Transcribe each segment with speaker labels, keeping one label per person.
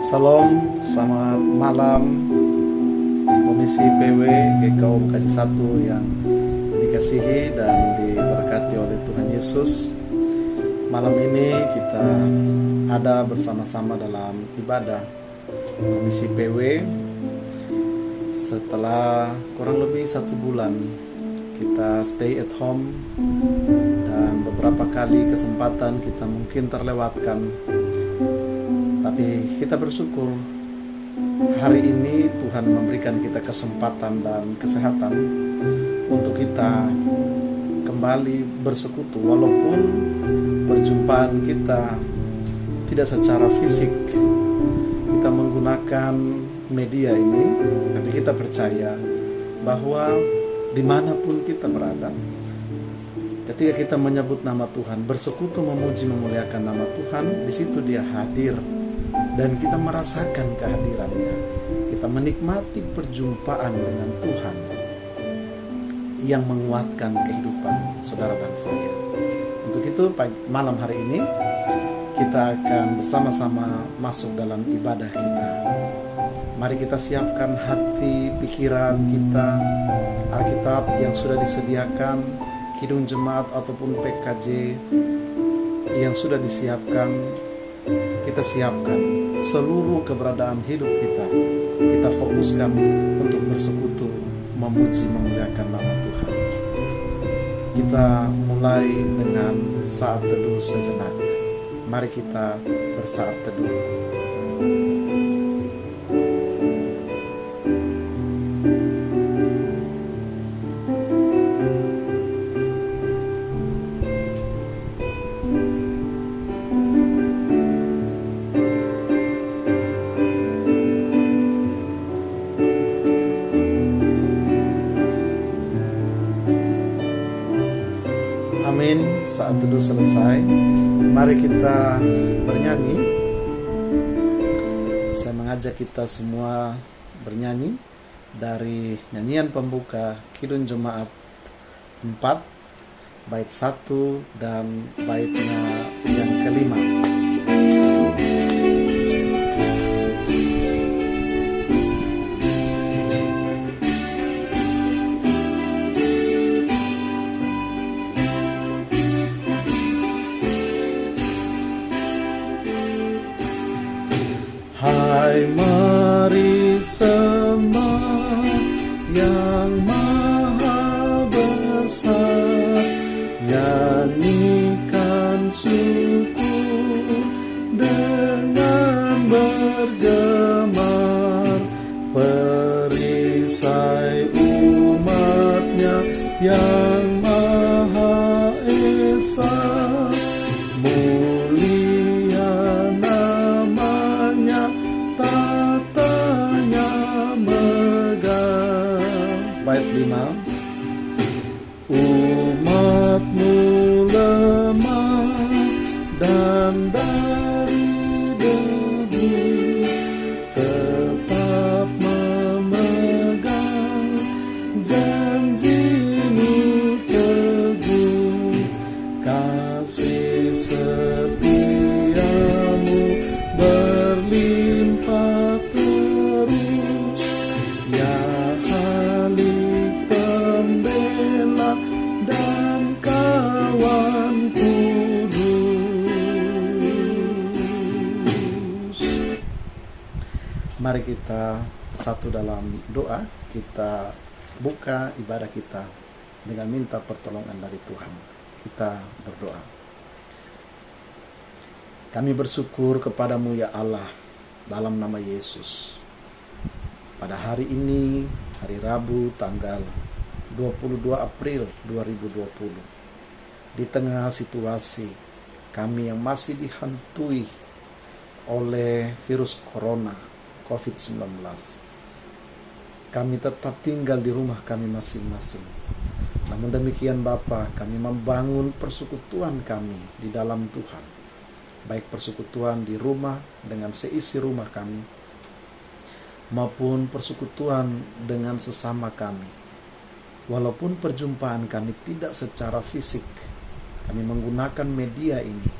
Speaker 1: Salam, selamat malam Komisi PW GKO Bekasi 1 yang dikasihi dan diberkati oleh Tuhan Yesus. Malam ini kita ada bersama-sama dalam ibadah Komisi PW. Setelah kurang lebih 1 bulan kita stay at home, dan beberapa kali kesempatan kita mungkin terlewatkan. Tapi kita bersyukur hari ini Tuhan memberikan kita kesempatan dan kesehatan untuk kita kembali bersekutu. Walaupun perjumpaan kita tidak secara fisik, kita menggunakan media ini, tapi kita percaya bahwa dimanapun kita berada, ketika kita menyebut nama Tuhan, bersekutu, memuji, memuliakan nama Tuhan, di situ Dia hadir. Dan kita merasakan kehadirannya. Kita menikmati perjumpaan dengan Tuhan yang menguatkan kehidupan saudara dan saya. Untuk itu malam hari ini kita akan bersama-sama masuk dalam ibadah kita. Mari kita siapkan hati, pikiran kita, Alkitab yang sudah disediakan, Kidung Jemaat ataupun PKJ yang sudah disiapkan. Kita siapkan seluruh keberadaan hidup kita. Kita fokuskan untuk bersekutu, memuji, memuliakan nama Tuhan. Kita mulai dengan saat teduh sejenak. Mari kita bersaat teduh. Amin. Saat teduh selesai, mari kita bernyanyi. Saya mengajak kita semua bernyanyi dari nyanyian pembuka Kidung Jemaat 4 bait 1 dan baitnya yang kelima. Hai, mari sembah yang maha besar, nyanyikan syukur dengan bergemar, perisai umatnya yang maha esa. Bait 5. Umatmu lemah dan dari debu, tetap memegang janjimu teguh. Kasih setiamu berlimpah terus, ya pembela dan kawan kudus. Mari kita satu dalam doa. Kita buka ibadah kita dengan minta pertolongan dari Tuhan. Kita berdoa. Kami bersyukur kepadamu ya Allah, dalam nama Yesus. Pada hari ini, hari Rabu tanggal 22 April 2020, di tengah situasi kami yang masih dihantui oleh virus corona COVID-19, kami tetap tinggal di rumah kami masing-masing. Namun demikian Bapa, kami membangun persekutuan kami di dalam Tuhan, baik persekutuan di rumah dengan seisi rumah kami, maupun persekutuan dengan sesama kami. Walaupun perjumpaan kami tidak secara fisik, kami menggunakan media ini,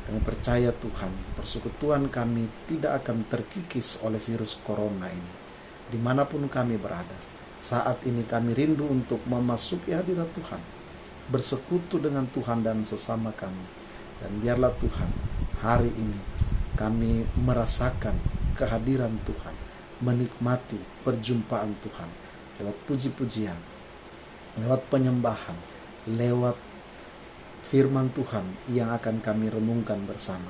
Speaker 1: Kami percaya Tuhan, persekutuan kami tidak akan terkikis oleh virus corona ini. Dimanapun kami berada, saat ini kami rindu untuk memasuki hadirat Tuhan, bersekutu dengan Tuhan dan sesama kami. Dan biarlah Tuhan, hari ini kami merasakan kehadiran Tuhan, menikmati perjumpaan Tuhan lewat puji-pujian, lewat penyembahan, lewat firman Tuhan yang akan kami renungkan bersama.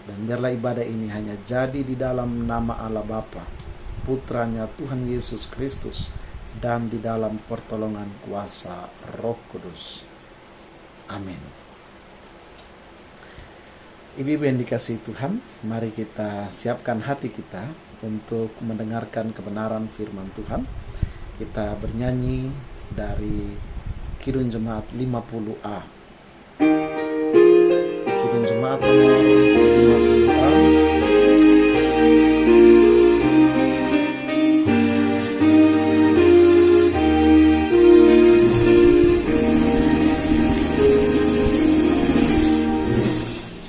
Speaker 1: Dan biarlah ibadah ini hanya jadi di dalam nama Allah Bapa, Putranya Tuhan Yesus Kristus, dan di dalam pertolongan kuasa Roh Kudus. Amin. Ibu-ibu yang dikasihi Tuhan, mari kita siapkan hati kita untuk mendengarkan kebenaran firman Tuhan. Kita bernyanyi dari Kidung Jemaat 50A. Kidung Jemaat nomor 50A.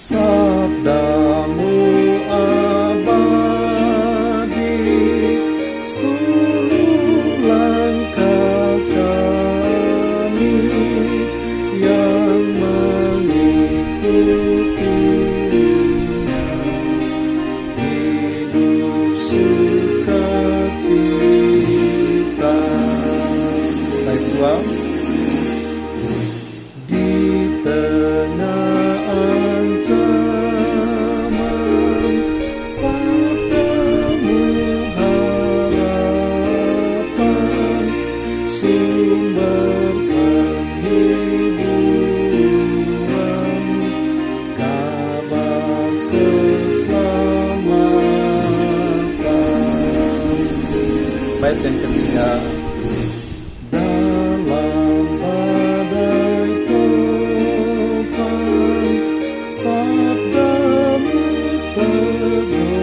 Speaker 1: Sabdamu abadi, seluruh langkah kami yang mengikutinya, hidup sukacita. Baik dua. Di tengah ancaman, sabdamu harapan, sumber penghiburan, kabar keselamatan. Bait yang ketiga. Dalam badai topan, sabdamu pedoman,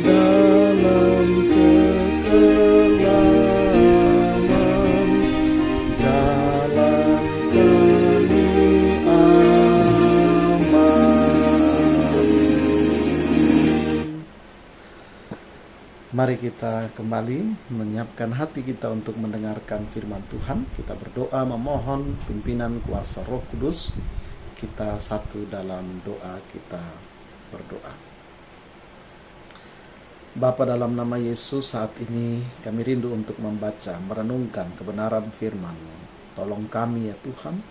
Speaker 1: dalam kekelaman, jalan kami aman. Mari kita kembali menyiapkan hati kita untuk mendengarkan firman Tuhan. Kita berdoa memohon pimpinan kuasa Roh Kudus. Kita satu dalam doa, kita berdoa. Bapa, dalam nama Yesus, saat ini kami rindu untuk membaca, merenungkan kebenaran firman-Mu. Tolong kami ya Tuhan,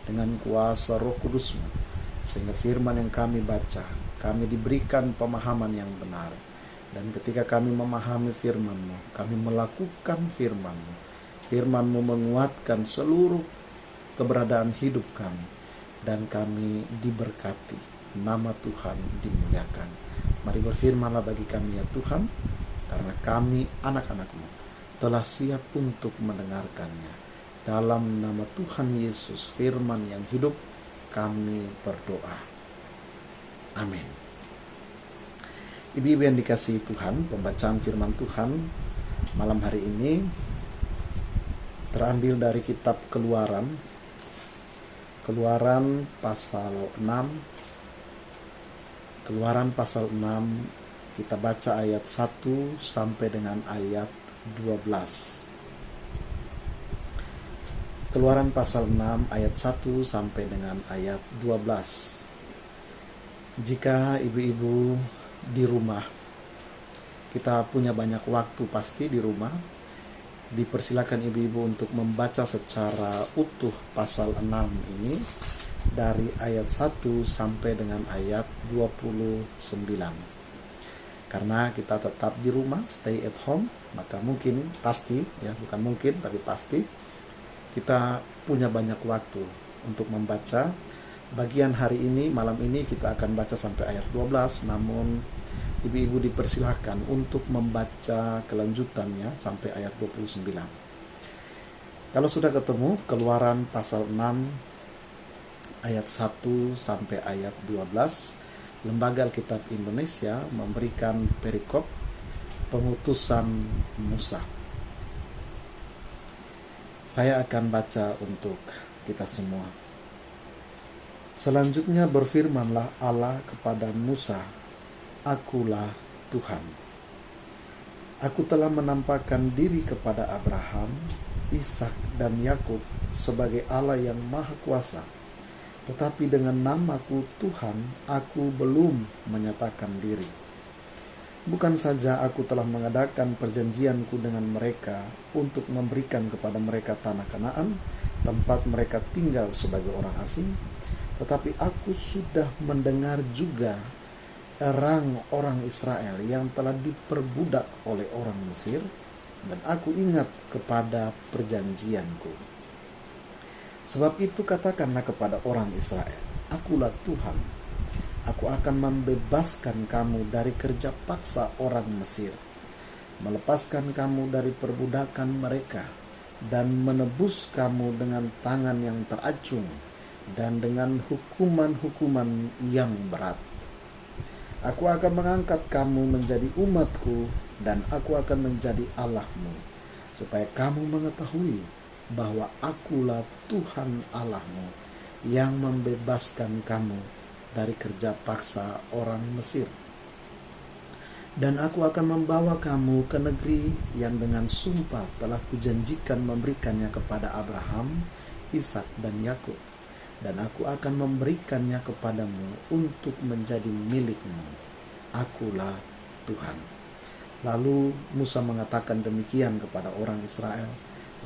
Speaker 1: dengan kuasa Roh Kudus-Mu, sehingga firman yang kami baca, kami diberikan pemahaman yang benar. Dan ketika kami memahami firman-Mu, kami melakukan firman-Mu. Firman-Mu menguatkan seluruh keberadaan hidup kami. Dan kami diberkati. Nama Tuhan dimuliakan. Mari berfirmanlah bagi kami ya Tuhan. Karena kami anak-anak-Mu telah siap untuk mendengarkannya. Dalam nama Tuhan Yesus, firman yang hidup, kami berdoa. Amin. Ibu-ibu yang dikasihi Tuhan, pembacaan firman Tuhan malam hari ini terambil dari kitab Keluaran pasal 6. Keluaran pasal 6, kita baca ayat 1 sampai dengan ayat 12. Keluaran pasal 6 ayat 1 sampai dengan ayat 12. Jika ibu-ibu di rumah, kita punya banyak waktu pasti di rumah, dipersilakan ibu-ibu untuk membaca secara utuh pasal 6 ini dari ayat 1 sampai dengan ayat 29. Karena kita tetap di rumah, stay at home, maka mungkin pasti, ya bukan mungkin tapi pasti, kita punya banyak waktu untuk membaca. Bagian hari ini, malam ini kita akan baca sampai ayat 12, namun ibu-ibu dipersilahkan untuk membaca kelanjutannya sampai ayat 29. Kalau sudah ketemu, Keluaran pasal 6 ayat 1 sampai ayat 12, Lembaga Alkitab Indonesia memberikan perikop pengutusan Musa. Saya akan baca untuk kita semua. Selanjutnya berfirmanlah Allah kepada Musa, "Akulah Tuhan. Aku telah menampakkan diri kepada Abraham, Ishak dan Yakub sebagai Allah yang Maha Kuasa. Tetapi dengan namaku Tuhan, aku belum menyatakan diri. Bukan saja aku telah mengadakan perjanjianku dengan mereka untuk memberikan kepada mereka tanah Kanaan, tempat mereka tinggal sebagai orang asing, tetapi aku sudah mendengar juga orang Israel yang telah diperbudak oleh orang Mesir, dan aku ingat kepada perjanjianku. Sebab itu katakanlah kepada orang Israel, Akulah Tuhan. Aku akan membebaskan kamu dari kerja paksa orang Mesir, melepaskan kamu dari perbudakan mereka, dan menebus kamu dengan tangan yang teracung dan dengan hukuman-hukuman yang berat. Aku akan mengangkat kamu menjadi umatku, dan aku akan menjadi Allahmu, supaya kamu mengetahui bahwa akulah Tuhan Allahmu yang membebaskan kamu dari kerja paksa orang Mesir. Dan aku akan membawa kamu ke negeri yang dengan sumpah telah kujanjikan memberikannya kepada Abraham, Ishak dan Yakub. Dan aku akan memberikannya kepadamu untuk menjadi milikmu. Akulah Tuhan." Lalu Musa mengatakan demikian kepada orang Israel,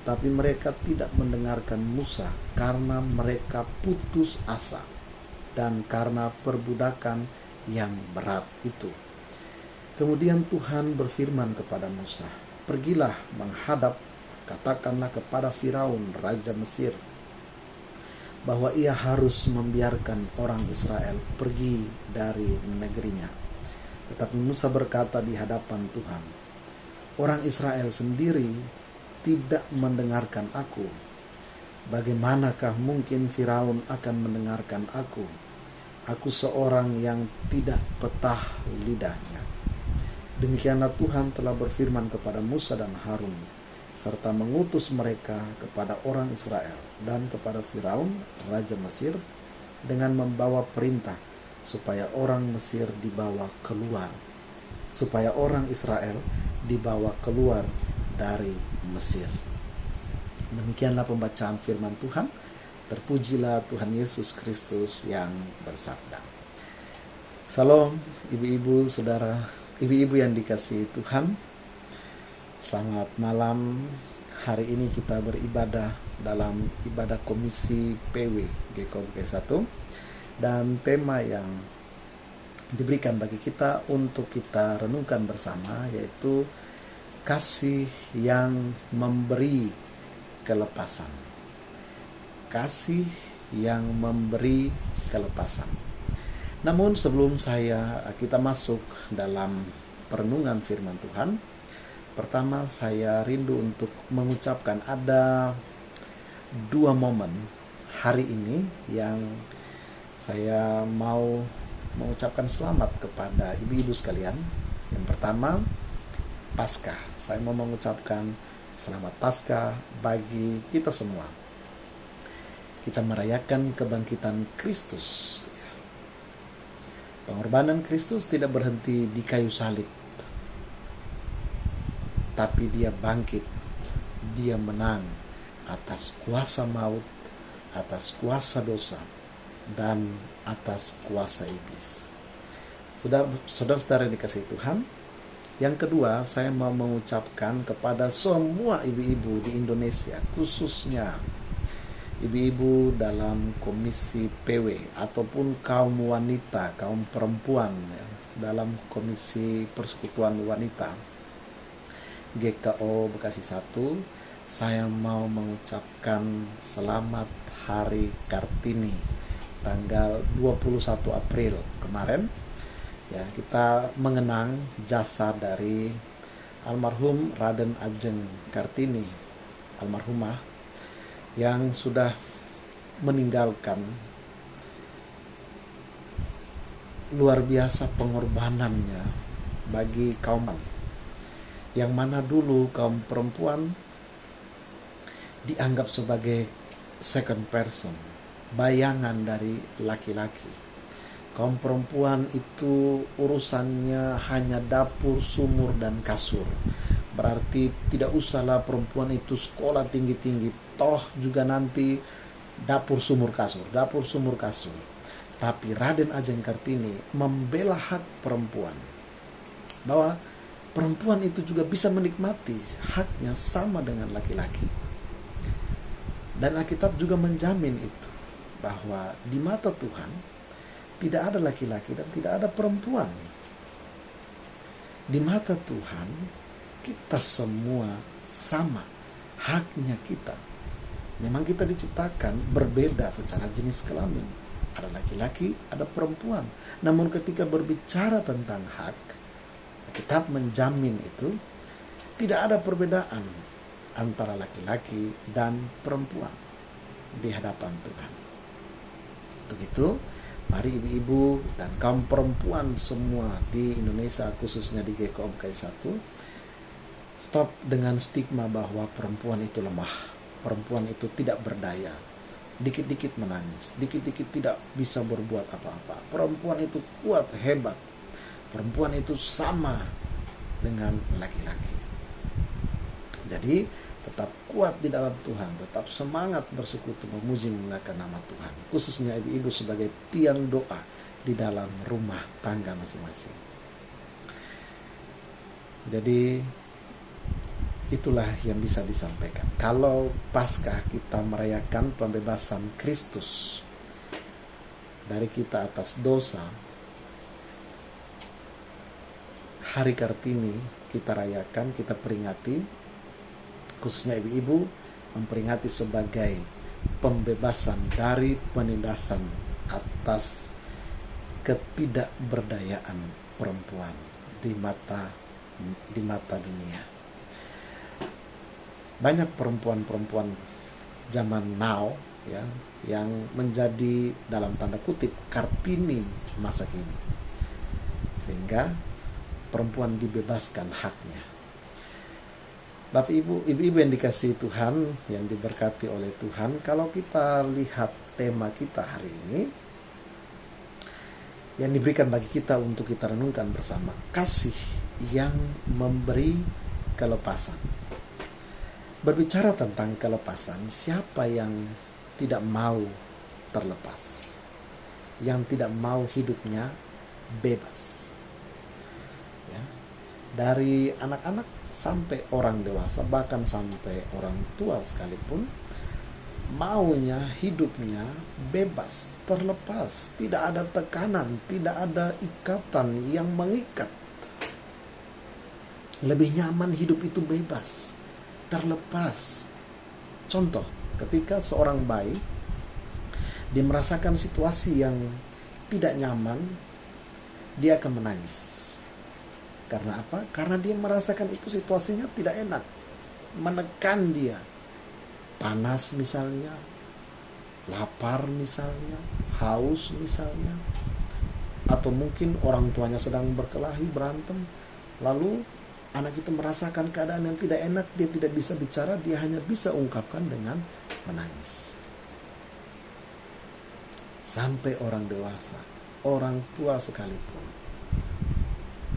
Speaker 1: tetapi mereka tidak mendengarkan Musa karena mereka putus asa dan karena perbudakan yang berat itu. Kemudian Tuhan berfirman kepada Musa, "Pergilah menghadap, katakanlah kepada Firaun, raja Mesir, bahwa ia harus membiarkan orang Israel pergi dari negerinya." Tetapi Musa berkata di hadapan Tuhan, "Orang Israel sendiri tidak mendengarkan aku. Bagaimanakah mungkin Firaun akan mendengarkan aku? Aku seorang yang tidak petah lidahnya." Demikianlah Tuhan telah berfirman kepada Musa dan Harun, serta mengutus mereka kepada orang Israel dan kepada Firaun, raja Mesir, dengan membawa perintah supaya orang Mesir dibawa keluar, supaya orang Israel dibawa keluar dari Mesir. Demikianlah pembacaan firman Tuhan. Terpujilah Tuhan Yesus Kristus yang bersabda. Salam, ibu-ibu, saudara, ibu-ibu yang dikasihi Tuhan. Selamat malam. Hari ini kita beribadah dalam ibadah komisi PW GKOBK 1, dan tema yang diberikan bagi kita untuk kita renungkan bersama yaitu kasih yang memberi kelepasan. Kasih yang memberi kelepasan. Namun sebelum kita masuk dalam perenungan firman Tuhan, pertama saya rindu untuk mengucapkan ada 2 momen hari ini yang saya mau mengucapkan selamat kepada ibu-ibu sekalian. Yang pertama, Paskah. Saya mau mengucapkan selamat Paskah bagi kita semua. Kita merayakan kebangkitan Kristus. Pengorbanan Kristus tidak berhenti di kayu salib, tapi dia bangkit, dia menang atas kuasa maut, atas kuasa dosa, dan atas kuasa iblis. Saudara-saudara dikasihi Tuhan, yang kedua saya mau mengucapkan kepada semua ibu-ibu di Indonesia, khususnya ibu-ibu dalam komisi PW ataupun kaum wanita, kaum perempuan dalam komisi persekutuan wanita GKO Bekasi 1, saya mau mengucapkan selamat Hari Kartini tanggal 21 April kemarin. Ya, kita mengenang jasa dari almarhum Raden Ajeng Kartini, almarhumah, yang sudah meninggalkan luar biasa pengorbanannya bagi kaum, yang mana dulu kaum perempuan dianggap sebagai second person, bayangan dari laki-laki. Kaum perempuan itu urusannya hanya dapur, sumur, dan kasur. Berarti tidak usahlah perempuan itu sekolah tinggi-tinggi, toh juga nanti dapur, sumur, kasur, dapur, sumur, kasur. Tapi Raden Ajeng Kartini membela hak perempuan, bahwa perempuan itu juga bisa menikmati haknya sama dengan laki-laki. Dan Alkitab juga menjamin itu, bahwa di mata Tuhan tidak ada laki-laki dan tidak ada perempuan. Di mata Tuhan kita semua sama, haknya kita. Memang kita diciptakan berbeda secara jenis kelamin. Ada laki-laki, ada perempuan. Namun ketika berbicara tentang hak, Alkitab menjamin itu tidak ada perbedaan antara laki-laki dan perempuan di hadapan Tuhan. Untuk itu, mari ibu-ibu dan kaum perempuan semua di Indonesia, khususnya di GKOM KI1, stop dengan stigma bahwa perempuan itu lemah, perempuan itu tidak berdaya, dikit-dikit menangis, dikit-dikit tidak bisa berbuat apa-apa. Perempuan itu kuat, hebat. Perempuan itu sama dengan laki-laki. Jadi tetap kuat di dalam Tuhan, tetap semangat bersekutu memuji menggunakan nama Tuhan, khususnya ibu-ibu sebagai tiang doa di dalam rumah tangga masing-masing. Jadi itulah yang bisa disampaikan. Kalau Paskah kita merayakan pembebasan Kristus dari kita atas dosa, Hari Kartini kita rayakan, kita peringati, khususnya ibu-ibu memperingati sebagai pembebasan dari penindasan atas ketidakberdayaan perempuan di mata dunia. Banyak perempuan-perempuan zaman now ya yang menjadi dalam tanda kutip Kartini masa kini, sehingga perempuan dibebaskan haknya. Bapak Ibu, ibu-ibu yang dikasihi Tuhan, yang diberkati oleh Tuhan, kalau kita lihat tema kita hari ini, yang diberikan bagi kita untuk kita renungkan bersama, kasih yang memberi kelepasan. Berbicara tentang kelepasan, siapa yang tidak mau terlepas, yang tidak mau hidupnya bebas? Ya, dari anak-anak sampai orang dewasa, bahkan sampai orang tua sekalipun, maunya hidupnya bebas, terlepas, tidak ada tekanan, tidak ada ikatan yang mengikat. Lebih nyaman hidup itu bebas, terlepas. Contoh, ketika seorang bayi dia merasakan situasi yang tidak nyaman, dia akan menangis. Karena apa? Karena dia merasakan itu situasinya tidak enak, menekan dia. Panas misalnya, lapar misalnya, haus misalnya, atau mungkin orang tuanya sedang berkelahi, berantem, lalu anak itu merasakan keadaan yang tidak enak, dia tidak bisa bicara, dia hanya bisa ungkapkan dengan menangis. Sampai orang dewasa, orang tua sekalipun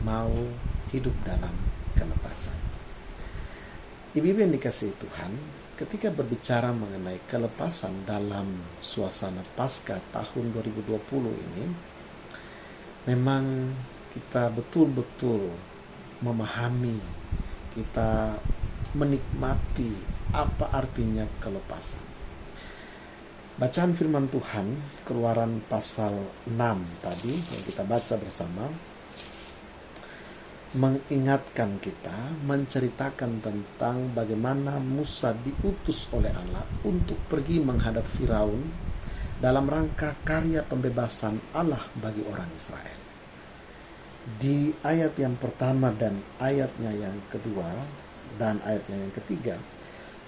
Speaker 1: mau hidup dalam kelepasan. Ibu-ibu yang dikasihi Tuhan, ketika berbicara mengenai kelepasan dalam suasana Paskah tahun 2020 ini, memang kita betul-betul memahami, kita menikmati apa artinya kelepasan. Bacaan firman Tuhan, Keluaran pasal 6 tadi yang kita baca bersama, mengingatkan kita, menceritakan tentang bagaimana Musa diutus oleh Allah untuk pergi menghadap Firaun dalam rangka karya pembebasan Allah bagi orang Israel. Di ayat yang pertama dan ayatnya yang kedua dan ayatnya yang ketiga,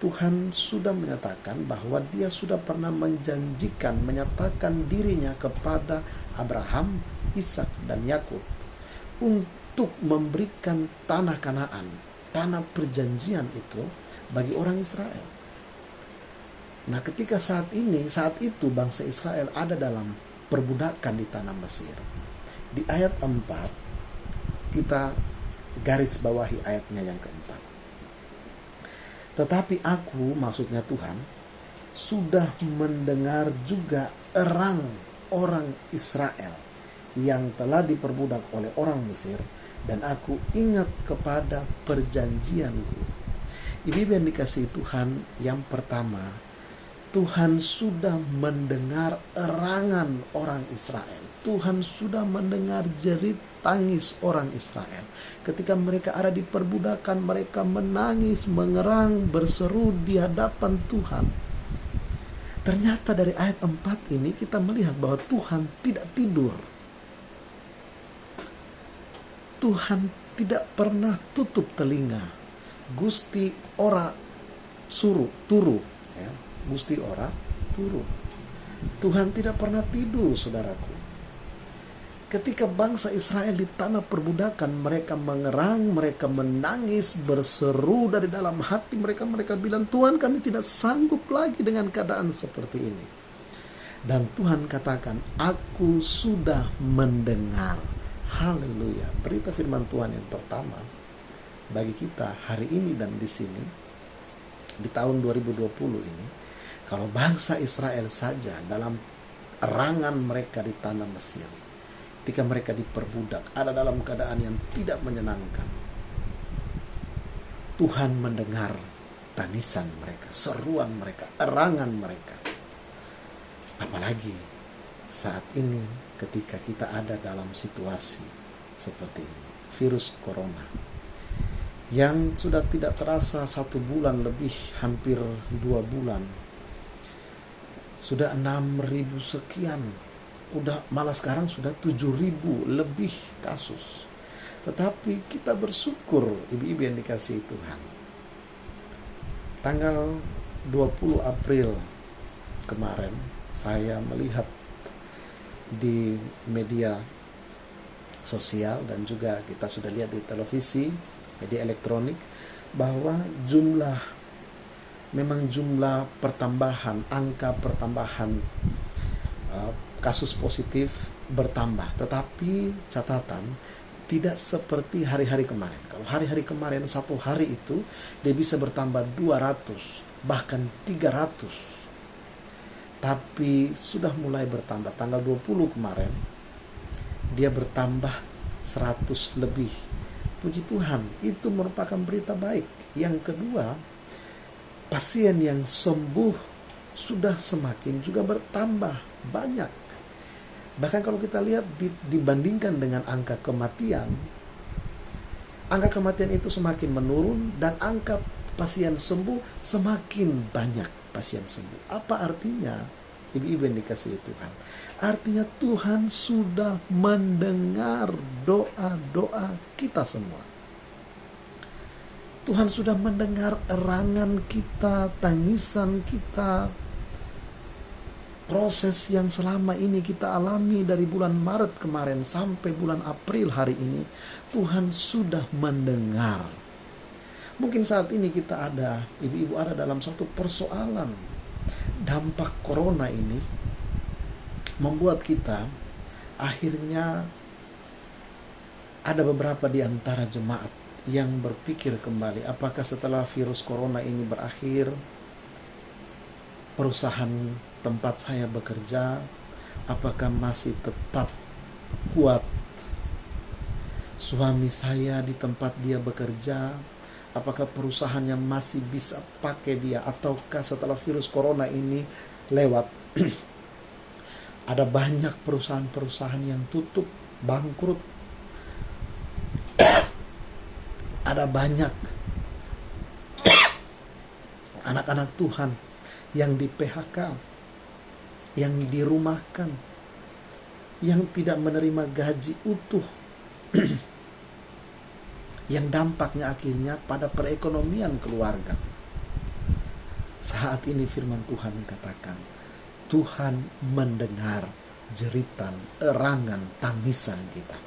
Speaker 1: Tuhan sudah menyatakan bahwa dia sudah pernah menjanjikan, menyatakan dirinya kepada Abraham, Ishak, dan Yakub untuk memberikan tanah Kanaan, tanah perjanjian itu bagi orang Israel. Nah, ketika saat itu bangsa Israel ada dalam perbudakan di tanah Mesir. Di ayat 4 kita garis bawahi ayatnya yang keempat. Tetapi aku, maksudnya Tuhan, sudah mendengar juga erang orang Israel yang telah diperbudak oleh orang Mesir, dan aku ingat kepada perjanjianku. Ibu yang dikasihi Tuhan, yang pertama, Tuhan sudah mendengar erangan orang Israel. Tuhan sudah mendengar jerit tangis orang Israel. Ketika mereka ada di perbudakan, mereka menangis, mengerang, berseru di hadapan Tuhan. Ternyata dari ayat 4 ini kita melihat bahwa Tuhan tidak tidur. Tuhan tidak pernah tutup telinga. Gusti ora suruh turu, ya. Gusti ora turu. Tuhan tidak pernah tidur, saudaraku. Ketika bangsa Israel di tanah perbudakan, mereka mengerang, mereka menangis, berseru dari dalam hati mereka. Mereka bilang, Tuhan, kami tidak sanggup lagi dengan keadaan seperti ini. Dan Tuhan katakan, aku sudah mendengar. Haleluya. Berita firman Tuhan yang pertama bagi kita hari ini dan di sini, di tahun 2020 ini, kalau bangsa Israel saja dalam erangan mereka di tanah Mesir, ketika mereka diperbudak, ada dalam keadaan yang tidak menyenangkan, Tuhan mendengar tangisan mereka, seruan mereka, erangan mereka. Apalagi saat ini ketika kita ada dalam situasi seperti ini, virus corona yang sudah tidak terasa 1 bulan lebih, hampir 2 bulan, sudah 6.000 sekian, udah malah sekarang sudah 7.000 lebih kasus. Tetapi kita bersyukur, ibu-ibu yang dikasihi Tuhan, tanggal 20 April kemarin saya melihat di media sosial dan juga kita sudah lihat di televisi, media elektronik, bahwa jumlah pertambahan, angka pertambahan kasus positif bertambah. Tetapi catatan, tidak seperti hari-hari kemarin. Kalau hari-hari kemarin, 1 hari itu dia bisa bertambah 200, bahkan 300. Tapi sudah mulai bertambah. Tanggal 20 kemarin dia bertambah 100 lebih. Puji Tuhan, itu merupakan berita baik. Yang kedua, pasien yang sembuh sudah semakin juga bertambah banyak. Bahkan kalau kita lihat dibandingkan dengan angka kematian itu semakin menurun dan angka pasien sembuh semakin banyak pasien sembuh. Apa artinya? Ibu-ibu yang dikasihi Tuhan, artinya Tuhan sudah mendengar doa-doa kita semua. Tuhan sudah mendengar erangan kita, tangisan kita, proses yang selama ini kita alami dari bulan Maret kemarin sampai bulan April hari ini. Tuhan sudah mendengar. Mungkin saat ini kita ada, ibu-ibu ada dalam suatu persoalan. Dampak corona ini membuat kita akhirnya ada beberapa di antara jemaat yang berpikir kembali, apakah setelah virus corona ini berakhir, perusahaan tempat saya bekerja apakah masih tetap kuat? Suami saya di tempat dia bekerja, apakah perusahaannya masih bisa pakai dia? Ataukah setelah virus corona ini lewat ada banyak perusahaan-perusahaan yang tutup, bangkrut. Ada banyak anak-anak Tuhan yang di PHK, yang dirumahkan, yang tidak menerima gaji utuh, yang dampaknya akhirnya pada perekonomian keluarga. Saat ini firman Tuhan katakan, Tuhan mendengar jeritan, erangan, tangisan kita.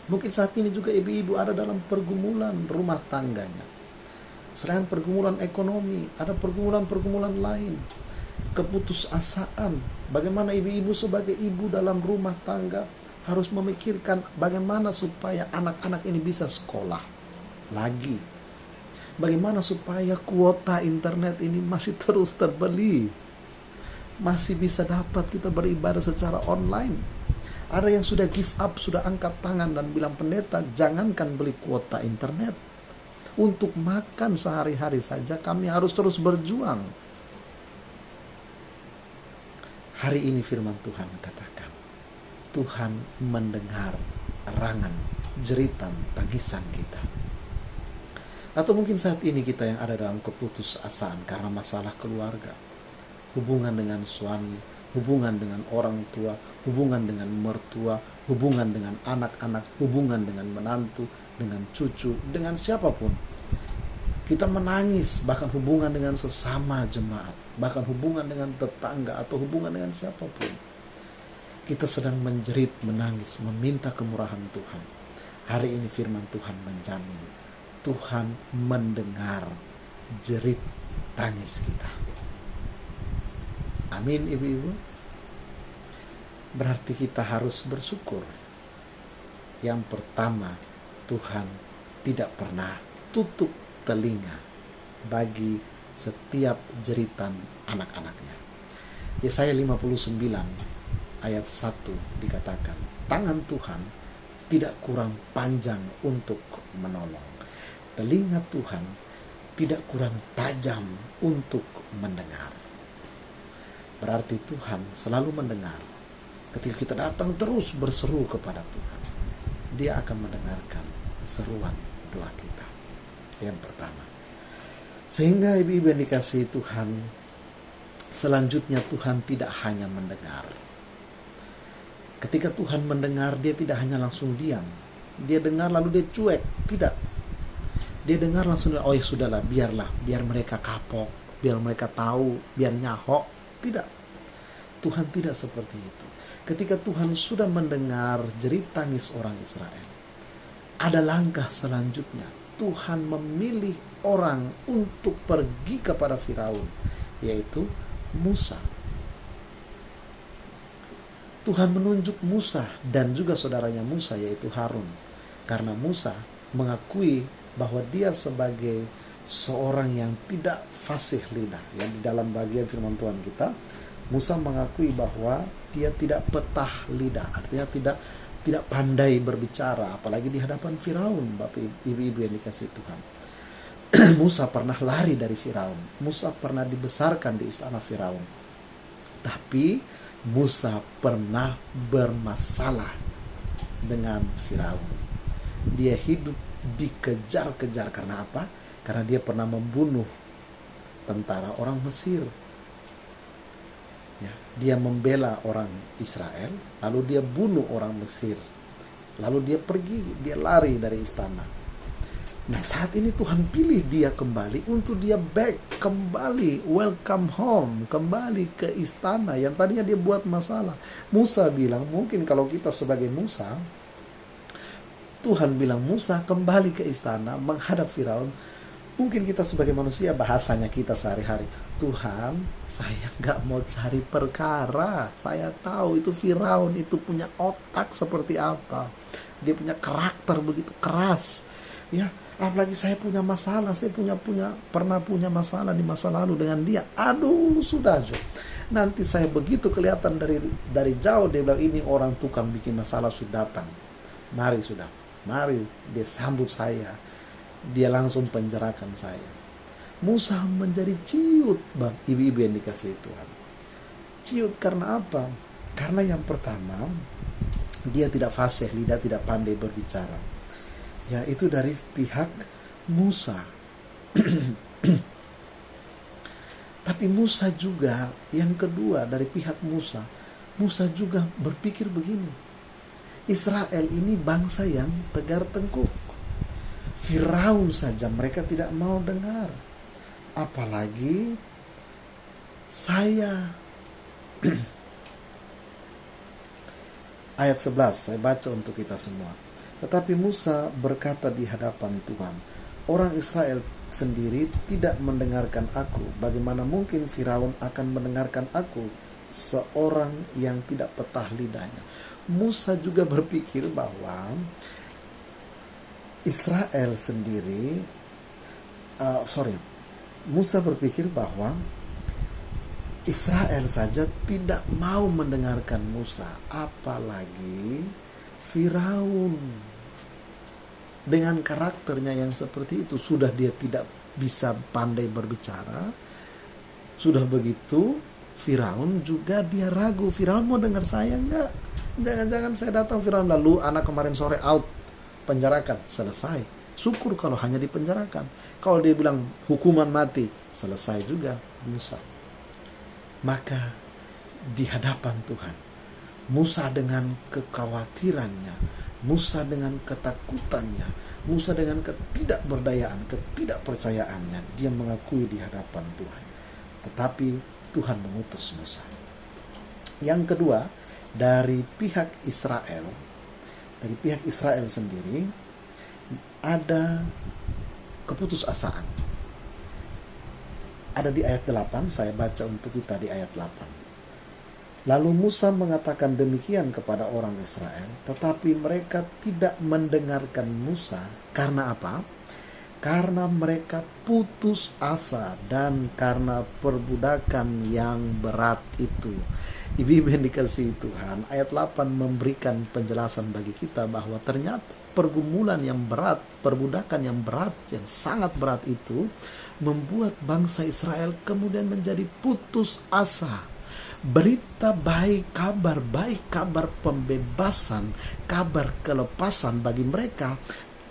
Speaker 1: Mungkin saat ini juga ibu-ibu ada dalam pergumulan rumah tangganya. Selain pergumulan ekonomi, ada pergumulan-pergumulan lain. Keputusasaan. Bagaimana ibu-ibu sebagai ibu dalam rumah tangga harus memikirkan bagaimana supaya anak-anak ini bisa sekolah lagi. Bagaimana supaya kuota internet ini masih terus terbeli. Masih bisa dapat kita beribadah secara online. Ada yang sudah give up, sudah angkat tangan dan bilang, pendeta, jangankan beli kuota internet. Untuk makan sehari-hari saja kami harus terus berjuang. Hari ini firman Tuhan katakan, Tuhan mendengar erangan, jeritan, tangisan kita. Atau mungkin saat ini kita yang ada dalam keputusasaan karena masalah keluarga, hubungan dengan suami, hubungan dengan orang tua, hubungan dengan mertua, hubungan dengan anak-anak, hubungan dengan menantu, dengan cucu, dengan siapapun. Kita menangis, bahkan hubungan dengan sesama jemaat, bahkan hubungan dengan tetangga atau hubungan dengan siapapun. Kita sedang menjerit, menangis, meminta kemurahan Tuhan. Hari ini firman Tuhan menjamin, Tuhan mendengar jerit tangis kita. Amin, ibu-ibu. Berarti kita harus bersyukur. Yang pertama, Tuhan tidak pernah tutup telinga bagi setiap jeritan anak-anaknya. Yesaya 59 ayat 1 dikatakan, tangan Tuhan tidak kurang panjang untuk menolong. Telinga Tuhan tidak kurang tajam untuk mendengar. Berarti Tuhan selalu mendengar. Ketika kita datang terus berseru kepada Tuhan, Dia akan mendengarkan seruan doa kita. Yang pertama. Sehingga ibu-ibu yang dikasihi Tuhan, selanjutnya Tuhan tidak hanya mendengar. Ketika Tuhan mendengar, Dia tidak hanya langsung diam. Dia dengar lalu Dia cuek. Tidak. Dia dengar langsung, oh ya sudahlah, biarlah, biar mereka kapok, biar mereka tahu, biar nyahok. Tidak. Tuhan tidak seperti itu. Ketika Tuhan sudah mendengar jerit tangis orang Israel, ada langkah selanjutnya. Tuhan memilih orang untuk pergi kepada Firaun, yaitu Musa. Tuhan menunjuk Musa dan juga saudaranya Musa, yaitu Harun. Karena Musa mengakui bahwa dia sebagai seorang yang tidak fasih lidah. Ya, di dalam bagian firman Tuhan kita, Musa mengakui bahwa dia tidak petah lidah, artinya tidak pandai berbicara, apalagi di hadapan Firaun. Bapak ibu-ibu yang dikasihi Tuhan, Musa pernah lari dari Firaun. Musa pernah dibesarkan di istana Firaun. Tapi Musa pernah bermasalah dengan Firaun. Dia hidup dikejar-kejar karena apa? Karena dia pernah membunuh tentara orang Mesir. Ya, dia membela orang Israel, lalu dia bunuh orang Mesir. Lalu dia pergi, dia lari dari istana. Nah, saat ini Tuhan pilih dia kembali untuk dia back, kembali, welcome home, kembali ke istana yang tadinya dia buat masalah. Musa bilang, mungkin kalau kita sebagai Musa, Tuhan bilang, Musa kembali ke istana menghadap Firaun. Mungkin kita sebagai manusia, bahasanya kita sehari-hari, Tuhan, saya gak mau cari perkara. Saya tahu itu Firaun itu punya otak seperti apa. Dia punya karakter begitu keras. Ya, apalagi saya punya masalah. Saya pernah punya masalah di masa lalu dengan dia. Aduh, sudah Jo. Nanti saya begitu kelihatan dari jauh, dia bilang, ini orang tukang bikin masalah sudah datang. Mari dia sambut saya. Dia langsung penjarakan saya. Musa menjadi ciut, bang, ibu-ibu yang dikasihi Tuhan. Ciut karena apa? Karena yang pertama, dia tidak fasih lidah, tidak pandai berbicara. Ya, itu dari pihak Musa. Tapi Musa juga, yang kedua dari pihak Musa, Musa juga berpikir begini. Israel ini bangsa yang tegar tengkuk. Firaun saja mereka tidak mau dengar. Apalagi saya. Ayat 11 saya baca untuk kita semua. Tetapi Musa berkata di hadapan Tuhan, orang Israel sendiri tidak mendengarkan aku, bagaimana mungkin Firaun akan mendengarkan aku, seorang yang tidak petah lidahnya. Musa juga berpikir bahwa Israel sendiri, Musa berpikir bahwa Israel saja tidak mau mendengarkan Musa, apalagi Firaun. Dengan karakternya yang seperti itu, sudah dia tidak bisa pandai berbicara, sudah begitu Firaun juga dia ragu. Firaun mau dengar saya enggak? Jangan-jangan saya datang Firaun, lalu anak kemarin sore out, penjarakan, selesai. Syukur kalau hanya dipenjarakan. Kalau dia bilang hukuman mati, selesai juga Musa. Maka di hadapan Tuhan, Musa dengan kekhawatirannya, Musa dengan ketakutannya, Musa dengan ketidakberdayaan, ketidakpercayaannya, dia mengakui di hadapan Tuhan. Tetapi Tuhan mengutus Musa. Yang kedua, dari pihak Israel sendiri ada keputusasaan. Ada di ayat 8, saya baca untuk kita di ayat 8. Lalu Musa mengatakan demikian kepada orang Israel, tetapi mereka tidak mendengarkan Musa. Karena apa? Karena mereka putus asa dan karena perbudakan yang berat itu. Ibu-ibu yang dikasihi Tuhan, ayat 8 memberikan penjelasan bagi kita bahwa ternyata pergumulan yang berat, perbudakan yang berat, yang sangat berat itu membuat bangsa Israel kemudian menjadi putus asa. Berita baik, kabar pembebasan, kabar kelepasan bagi mereka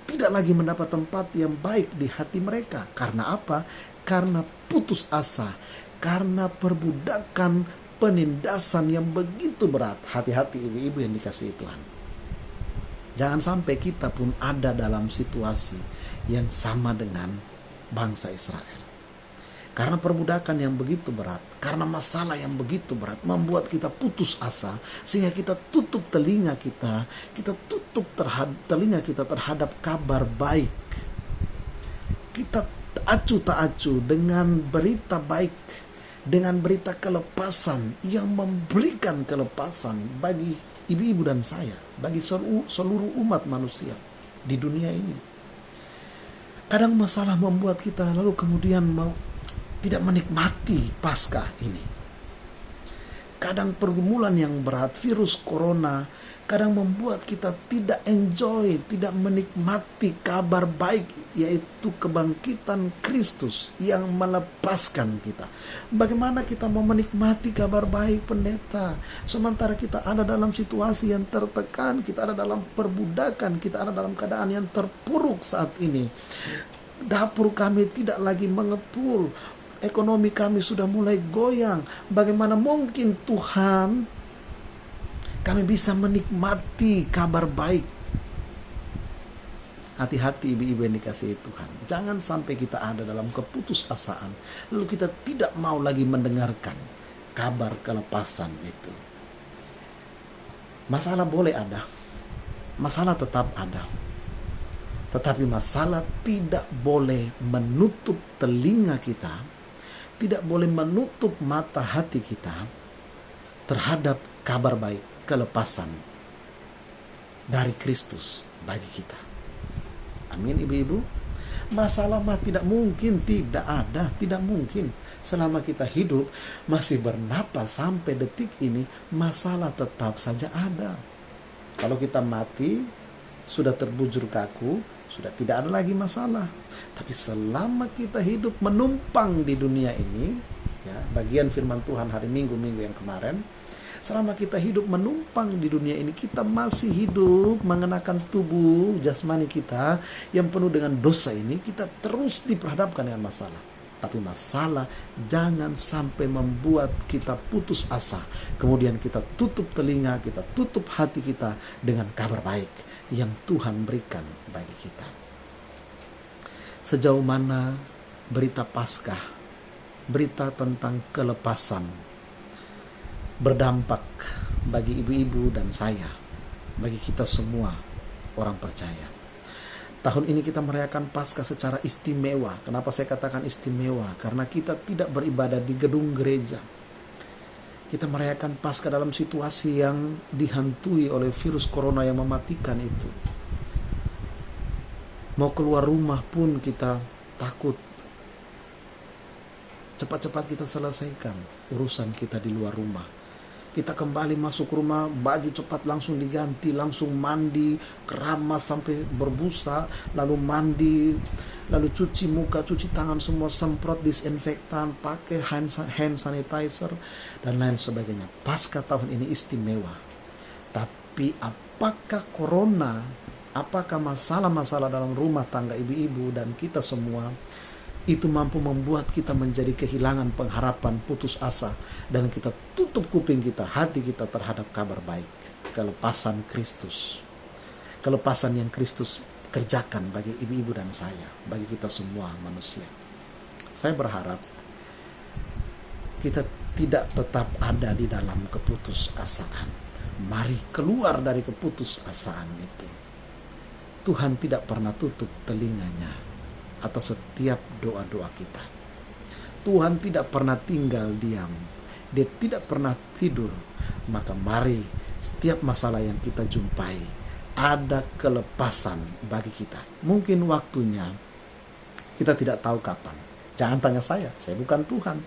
Speaker 1: tidak lagi mendapat tempat yang baik di hati mereka. Karena apa? Karena putus asa, karena perbudakan, penindasan yang begitu berat. Hati-hati ibu-ibu yang dikasihi Tuhan. Jangan sampai kita pun ada dalam situasi yang sama dengan bangsa Israel. Karena perbudakan yang begitu berat, karena masalah yang begitu berat, membuat kita putus asa, sehingga kita tutup telinga kita tutup telinga kita terhadap kabar baik. Kita acuh tak acuh dengan berita baik, dengan berita kelepasan yang memberikan kelepasan bagi ibu-ibu dan saya, bagi seluruh umat manusia di dunia ini. Kadang masalah membuat kita lalu kemudian tidak menikmati Paskah ini. Kadang pergumulan yang berat, virus corona, kadang membuat kita tidak enjoy, tidak menikmati kabar baik, yaitu kebangkitan Kristus yang melepaskan kita. Bagaimana kita mau menikmati kabar baik, pendeta, sementara kita ada dalam situasi yang tertekan, kita ada dalam perbudakan, kita ada dalam keadaan yang terpuruk saat ini. Dapur kami tidak lagi mengepul, ekonomi kami sudah mulai goyang. Bagaimana mungkin Tuhan kami bisa menikmati kabar baik? Hati-hati ibu-ibu yang dikasihi Tuhan. Jangan sampai kita ada dalam keputusasaan, lalu kita tidak mau lagi mendengarkan kabar kelepasan itu. Masalah boleh ada, masalah tetap ada, tetapi masalah tidak boleh menutup telinga kita, tidak boleh menutup mata hati kita terhadap kabar baik, kelepasan dari Kristus bagi kita. Amin ibu-ibu. Masalah mah tidak mungkin tidak ada, tidak mungkin. Selama kita hidup masih bernapas sampai detik ini, masalah tetap saja ada. Kalau kita mati, sudah terbujur kaku, sudah tidak ada lagi masalah. Tapi selama kita hidup menumpang di dunia ini, ya, bagian firman Tuhan hari Minggu yang kemarin, selama kita hidup menumpang di dunia ini, kita masih hidup mengenakan tubuh jasmani kita yang penuh dengan dosa ini, kita terus diperhadapkan dengan masalah. Tapi masalah jangan sampai membuat kita putus asa. Kemudian kita tutup telinga, kita tutup hati kita dengan kabar baik yang Tuhan berikan bagi kita. Sejauh mana berita Paskah, berita tentang kelepasan berdampak bagi ibu-ibu dan saya, bagi kita semua orang percaya. Tahun ini kita merayakan Paskah secara istimewa. Kenapa saya katakan istimewa? Karena kita tidak beribadah di gedung gereja. Kita merayakan Paskah dalam situasi yang dihantui oleh virus corona yang mematikan itu. Mau keluar rumah pun kita takut. Cepat-cepat kita selesaikan urusan kita di luar rumah. Kita kembali masuk rumah, baju cepat langsung diganti, langsung mandi, keramas sampai berbusa, lalu mandi, lalu cuci muka, cuci tangan semua, semprot disinfektan, pakai hand sanitizer, dan lain sebagainya. Paskah tahun ini istimewa. Tapi apakah corona, apakah masalah-masalah dalam rumah tangga ibu-ibu dan kita semua itu mampu membuat kita menjadi kehilangan pengharapan, putus asa, dan kita tutup kuping kita, hati kita terhadap kabar baik, kelepasan Kristus, kelepasan yang Kristus kerjakan bagi ibu-ibu dan saya, bagi kita semua manusia. Saya berharap kita tidak tetap ada di dalam keputusasaan. Mari keluar dari keputusasaan itu. Tuhan tidak pernah tutup telinganya atas setiap doa-doa kita. Tuhan tidak pernah tinggal diam. Dia tidak pernah tidur. Maka mari setiap masalah yang kita jumpai ada kelepasan bagi kita. Mungkin waktunya kita tidak tahu kapan. Jangan tanya saya bukan Tuhan.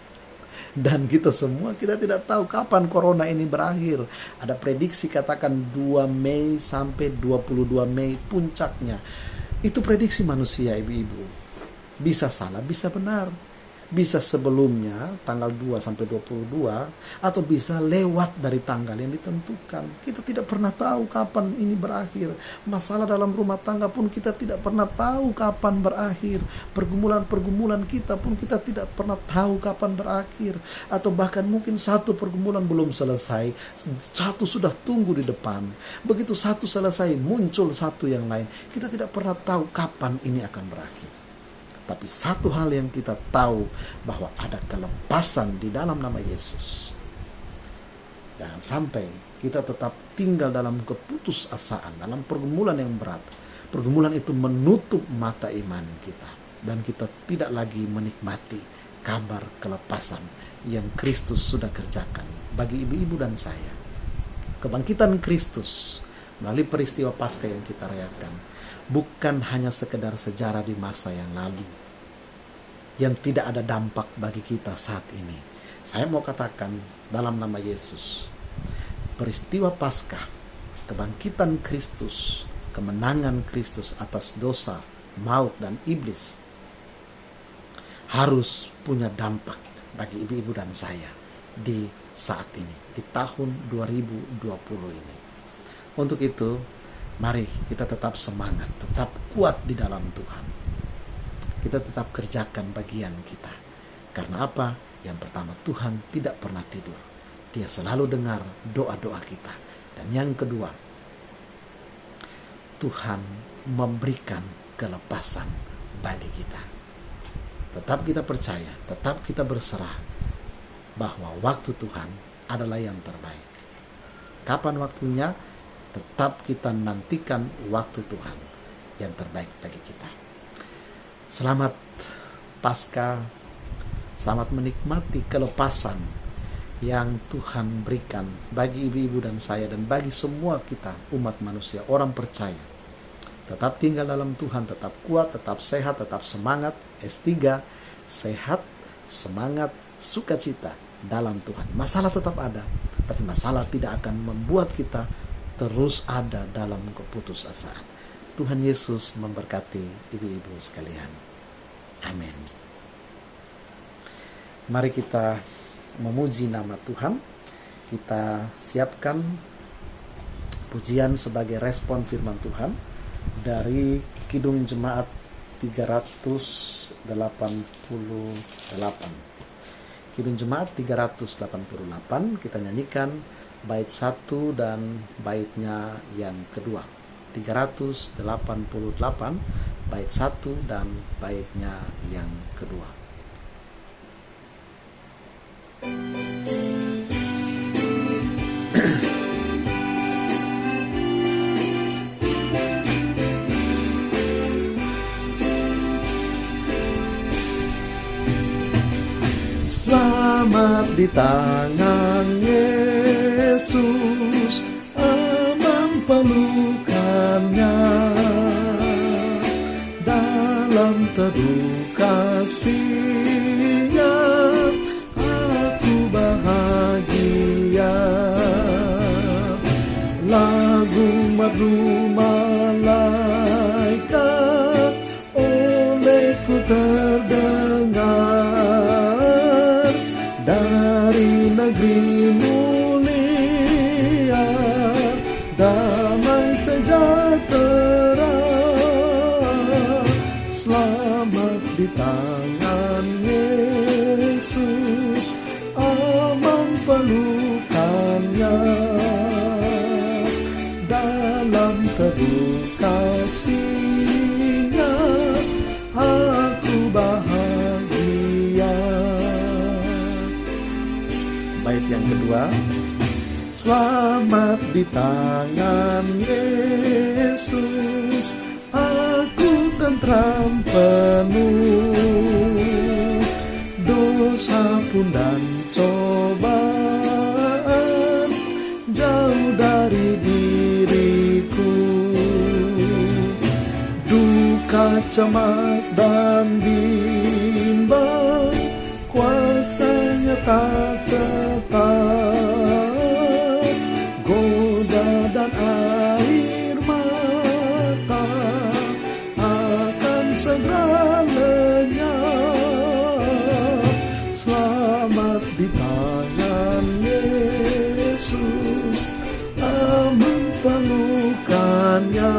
Speaker 1: Dan kita semua kita tidak tahu kapan corona ini berakhir. Ada prediksi katakan 2 Mei sampai 22 Mei puncaknya. Itu prediksi manusia, ibu-ibu. Bisa salah, bisa benar. Bisa sebelumnya tanggal 2 sampai 22 atau bisa lewat dari tanggal yang ditentukan. Kita tidak pernah tahu kapan ini berakhir. Masalah dalam rumah tangga pun kita tidak pernah tahu kapan berakhir. Pergumulan-pergumulan kita pun kita tidak pernah tahu kapan berakhir. Atau bahkan mungkin satu pergumulan belum selesai, satu sudah tunggu di depan. Begitu satu selesai, muncul satu yang lain. Kita tidak pernah tahu kapan ini akan berakhir. Tapi satu hal yang kita tahu, bahwa ada kelepasan di dalam nama Yesus. Jangan sampai kita tetap tinggal dalam keputusasaan, dalam pergumulan yang berat. Pergumulan itu menutup mata iman kita. Dan kita tidak lagi menikmati kabar kelepasan yang Kristus sudah kerjakan bagi ibu-ibu dan saya. Kebangkitan Kristus melalui peristiwa Paskah yang kita rayakan bukan hanya sekedar sejarah di masa yang lalu yang tidak ada dampak bagi kita saat ini. Saya mau katakan dalam nama Yesus, peristiwa Paskah, kebangkitan Kristus, kemenangan Kristus atas dosa, maut, dan iblis harus punya dampak bagi ibu-ibu dan saya di saat ini, di tahun 2020 ini. Untuk itu, mari kita tetap semangat, tetap kuat di dalam Tuhan. Kita tetap kerjakan bagian kita. Karena apa? Yang pertama, Tuhan tidak pernah tidur. Dia selalu dengar doa-doa kita. Dan yang kedua, Tuhan memberikan kelepasan bagi kita. Tetap kita percaya, tetap kita berserah bahwa waktu Tuhan adalah yang terbaik. Kapan waktunya? Tetap kita nantikan waktu Tuhan yang terbaik bagi kita. Selamat Paskah, selamat menikmati kelepasan yang Tuhan berikan bagi ibu-ibu dan saya dan bagi semua kita umat manusia, orang percaya. Tetap tinggal dalam Tuhan, tetap kuat, tetap sehat, tetap semangat. S3, sehat, semangat, sukacita dalam Tuhan. Masalah tetap ada, tapi masalah tidak akan membuat kita terus ada dalam keputusasaan. Tuhan Yesus memberkati ibu-ibu sekalian. Amin. Mari kita memuji nama Tuhan. Kita siapkan pujian sebagai respon firman Tuhan dari Kidung Jemaat 388. Kidung Jemaat 388, kita nyanyikan bait 1 dan baitnya yang kedua. 388 bait 1 dan baitnya yang kedua. Selamat di tangan Yesus, aman pelukannya. Dalam teduh kasih-Nya aku bahagia. Lagu merdu malaikat olehku terdengar, dari negeri mulia damai sejahtera. Selamat di tangan Yesus, aman pelukannya. Dalam teduh kasih-Nya aku bahagia. Bait yang kedua, selamat di tangan Yesus, aku tentram penuh. Dosa pun dan cobaan jauh dari diriku. Duka, cemas dan bimbang, kuasanya tak tepat. Goda dan air mata akan segera lenyap. Selamat di tangan Yesus, aman pelukannya.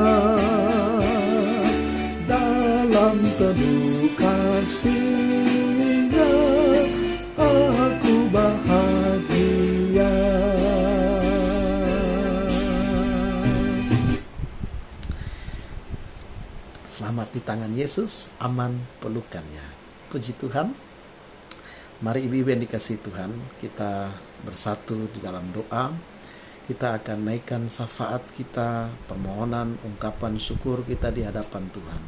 Speaker 1: Dalam teduh kasih-Nya aku bahagia. Selamat di tangan Yesus, aman pelukannya. Puji Tuhan. Mari ibu-ibu yang dikasihi Tuhan, kita bersatu di dalam doa. Kita akan naikkan syafaat kita, permohonan, ungkapan syukur kita di hadapan Tuhan.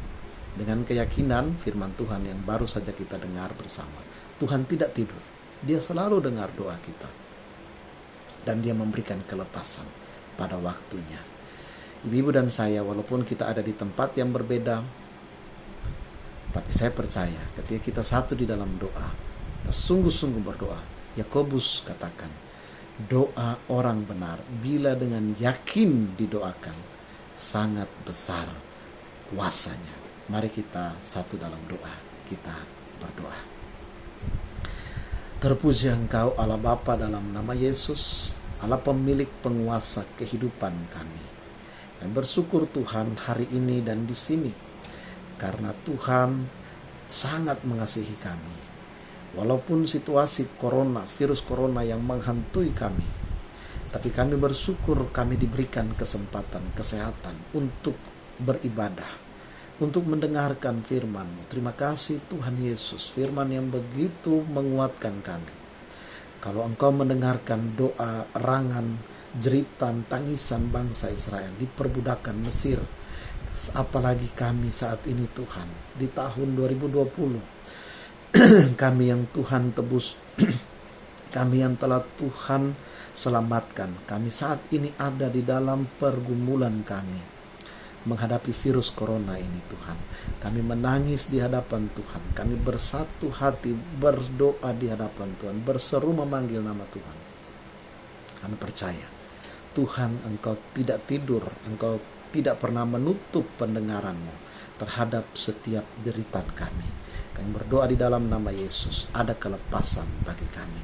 Speaker 1: Dengan keyakinan firman Tuhan yang baru saja kita dengar bersama. Tuhan tidak tidur, Dia selalu dengar doa kita. Dan Dia memberikan kelepasan pada waktunya. Ibu-ibu dan saya, walaupun kita ada di tempat yang berbeda, tapi saya percaya ketika kita satu di dalam doa, kita sungguh-sungguh berdoa. Yakobus katakan, doa orang benar bila dengan yakin didoakan, sangat besar kuasanya. Mari kita satu dalam doa, kita berdoa. Terpuji Engkau Allah Bapa dalam nama Yesus, Allah pemilik penguasa kehidupan kami. Dan bersyukur Tuhan hari ini dan di sini, karena Tuhan sangat mengasihi kami. Walaupun situasi corona, virus corona yang menghantui kami, tapi kami bersyukur kami diberikan kesempatan, kesehatan untuk beribadah, untuk mendengarkan firman-Mu. Terima kasih Tuhan Yesus, firman yang begitu menguatkan kami. Kalau Engkau mendengarkan doa, rangan, jeritan, tangisan bangsa Israel di perbudakan Mesir, apalagi kami saat ini Tuhan, di tahun 2020, kami yang Tuhan tebus, kami yang telah Tuhan selamatkan, kami saat ini ada di dalam pergumulan kami menghadapi virus corona ini Tuhan. Kami menangis di hadapan Tuhan, kami bersatu hati berdoa di hadapan Tuhan, berseru memanggil nama Tuhan. Kami percaya Tuhan, Engkau tidak tidur, Engkau tidak pernah menutup pendengaran-Mu terhadap setiap deritaan kami. Kami berdoa di dalam nama Yesus, ada kelepasan bagi kami.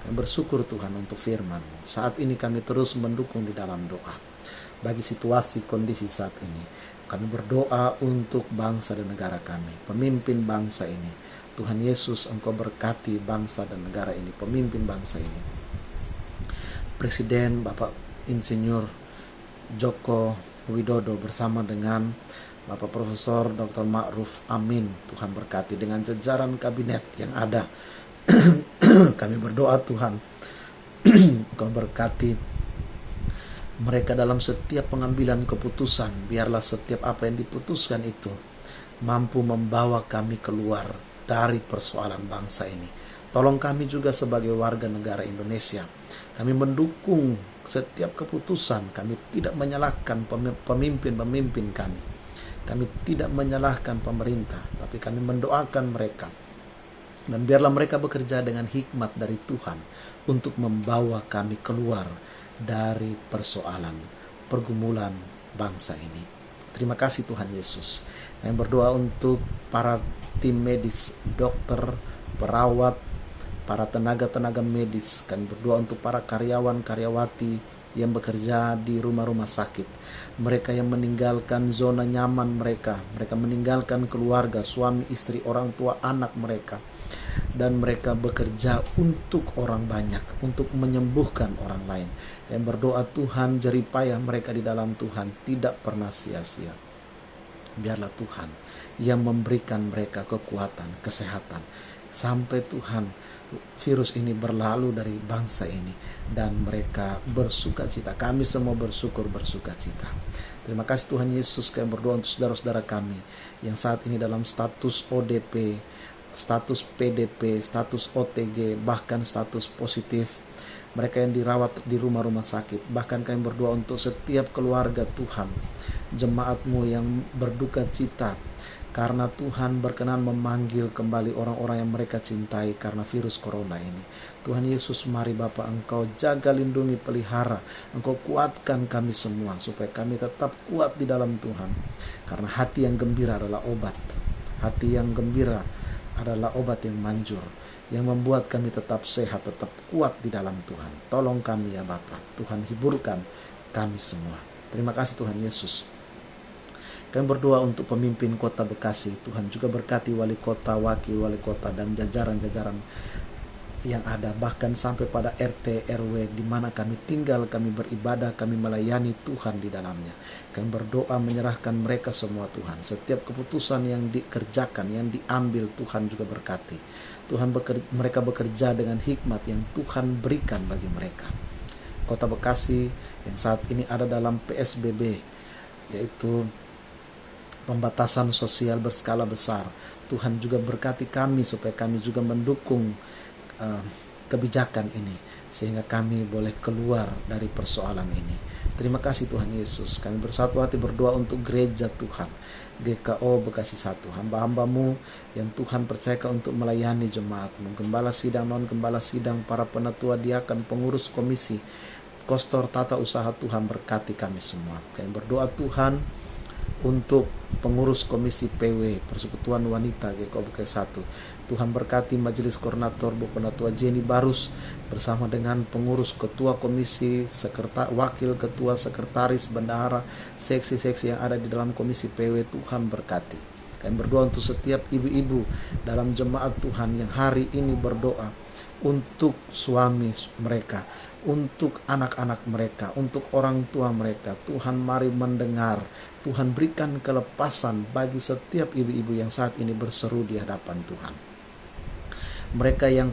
Speaker 1: Kami bersyukur Tuhan untuk firman-Mu. Saat ini kami terus mendukung di dalam doa. Bagi situasi kondisi saat ini, kami berdoa untuk bangsa dan negara kami, pemimpin bangsa ini. Tuhan Yesus, Engkau berkati bangsa dan negara ini, pemimpin bangsa ini. Presiden Bapak Insinyur Joko Widodo bersama dengan Bapak Profesor Dr. Ma'ruf Amin, Tuhan berkati dengan jajaran kabinet yang ada. Kami berdoa Tuhan, Engkau berkati mereka dalam setiap pengambilan keputusan. Biarlah setiap apa yang diputuskan itu mampu membawa kami keluar dari persoalan bangsa ini. Tolong kami juga sebagai warga negara Indonesia. Kami mendukung setiap keputusan. Kami tidak menyalahkan pemimpin-pemimpin kami. Kami tidak menyalahkan pemerintah, tapi kami mendoakan mereka. Dan biarlah mereka bekerja dengan hikmat dari Tuhan untuk membawa kami keluar dari persoalan, pergumulan bangsa ini. Terima kasih Tuhan Yesus. Kami berdoa untuk para tim medis, dokter, perawat, para tenaga-tenaga medis. Kami berdoa untuk para karyawan-karyawati yang bekerja di rumah-rumah sakit. Mereka yang meninggalkan zona nyaman mereka. Mereka meninggalkan keluarga, suami, istri, orang tua, anak mereka. Dan mereka bekerja untuk orang banyak, untuk menyembuhkan orang lain. Yang berdoa Tuhan, jeripayah mereka di dalam Tuhan tidak pernah sia-sia. Biarlah Tuhan yang memberikan mereka kekuatan, kesehatan. Sampai Tuhan virus ini berlalu dari bangsa ini dan mereka bersuka cita. Kami semua bersuka cita. Terima kasih Tuhan Yesus. Kami berdoa untuk saudara-saudara kami yang saat ini dalam status ODP, status PDP, status OTG, bahkan status positif. Mereka yang dirawat di rumah-rumah sakit. Bahkan kami berdoa untuk setiap keluarga Tuhan, jemaat-Mu yang berduka cita karena Tuhan berkenan memanggil kembali orang-orang yang mereka cintai karena virus corona ini. Tuhan Yesus, mari Bapa, Engkau jaga, lindungi, pelihara. Engkau kuatkan kami semua supaya kami tetap kuat di dalam Tuhan. Karena hati yang gembira adalah obat. Hati yang gembira adalah obat yang manjur, yang membuat kami tetap sehat, tetap kuat di dalam Tuhan. Tolong kami ya Bapa. Tuhan, hiburkan kami semua. Terima kasih Tuhan Yesus. Kami berdoa untuk pemimpin kota Bekasi. Tuhan juga berkati wali kota, wakil wali kota, dan jajaran-jajaran yang ada. Bahkan sampai pada RT, RW di mana kami tinggal, kami beribadah, kami melayani Tuhan di dalamnya. Kami berdoa menyerahkan mereka semua Tuhan. Setiap keputusan yang dikerjakan, yang diambil, Tuhan juga berkati. Tuhan mereka bekerja dengan hikmat yang Tuhan berikan bagi mereka. Kota Bekasi yang saat ini ada dalam PSBB, yaitu pembatasan sosial berskala besar. Tuhan juga berkati kami supaya kami juga mendukung kebijakan ini sehingga kami boleh keluar dari persoalan ini. Terima kasih Tuhan Yesus. Kami bersatu hati berdoa untuk gereja Tuhan, GKO Bekasi 1, hamba-hamba-Mu yang Tuhan percayakan untuk melayani jemaat-Mu, gembala sidang, non gembala sidang, para penatua, diakan, pengurus komisi, kostor, tata usaha. Tuhan berkati kami semua. Kami berdoa Tuhan untuk pengurus komisi PW, Persekutuan Wanita GKO Bekasi 1. Tuhan berkati majelis koordinator Bu Penatua Jenny Barus bersama dengan pengurus, ketua komisi, wakil ketua, sekretaris, bendahara, seksi-seksi yang ada di dalam komisi PW. Tuhan berkati. Kami berdoa untuk setiap ibu-ibu dalam jemaat Tuhan yang hari ini berdoa untuk suami mereka, untuk anak-anak mereka, untuk orang tua mereka. Tuhan mari mendengar. Tuhan berikan kelepasan bagi setiap ibu-ibu yang saat ini berseru di hadapan Tuhan. Mereka yang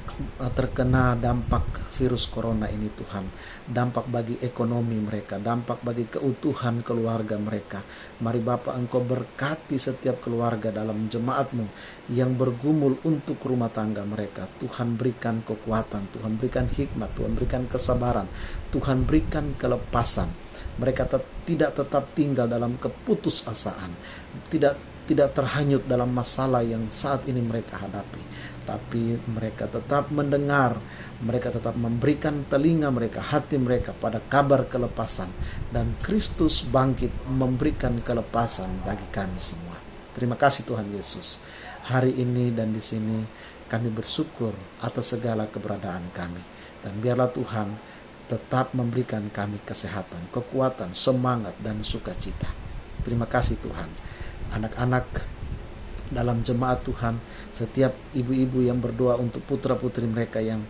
Speaker 1: terkena dampak virus corona ini Tuhan, dampak bagi ekonomi mereka, dampak bagi keutuhan keluarga mereka. Mari Bapa, Engkau berkati setiap keluarga dalam jemaat-Mu yang bergumul untuk rumah tangga mereka. Tuhan berikan kekuatan, Tuhan berikan hikmat, Tuhan berikan kesabaran, Tuhan berikan kelepasan. Mereka tidak tetap tinggal dalam keputusasaan, tidak terhanyut dalam masalah yang saat ini mereka hadapi, tapi mereka tetap mendengar, mereka tetap memberikan telinga mereka, hati mereka pada kabar kelepasan, dan Kristus bangkit memberikan kelepasan bagi kami semua. Terima kasih Tuhan Yesus. Hari ini dan di sini kami bersyukur atas segala keberadaan kami, dan biarlah Tuhan tetap memberikan kami kesehatan, kekuatan, semangat, dan sukacita. Terima kasih Tuhan. Anak-anak dalam jemaat Tuhan, setiap ibu-ibu yang berdoa untuk putra-putri mereka yang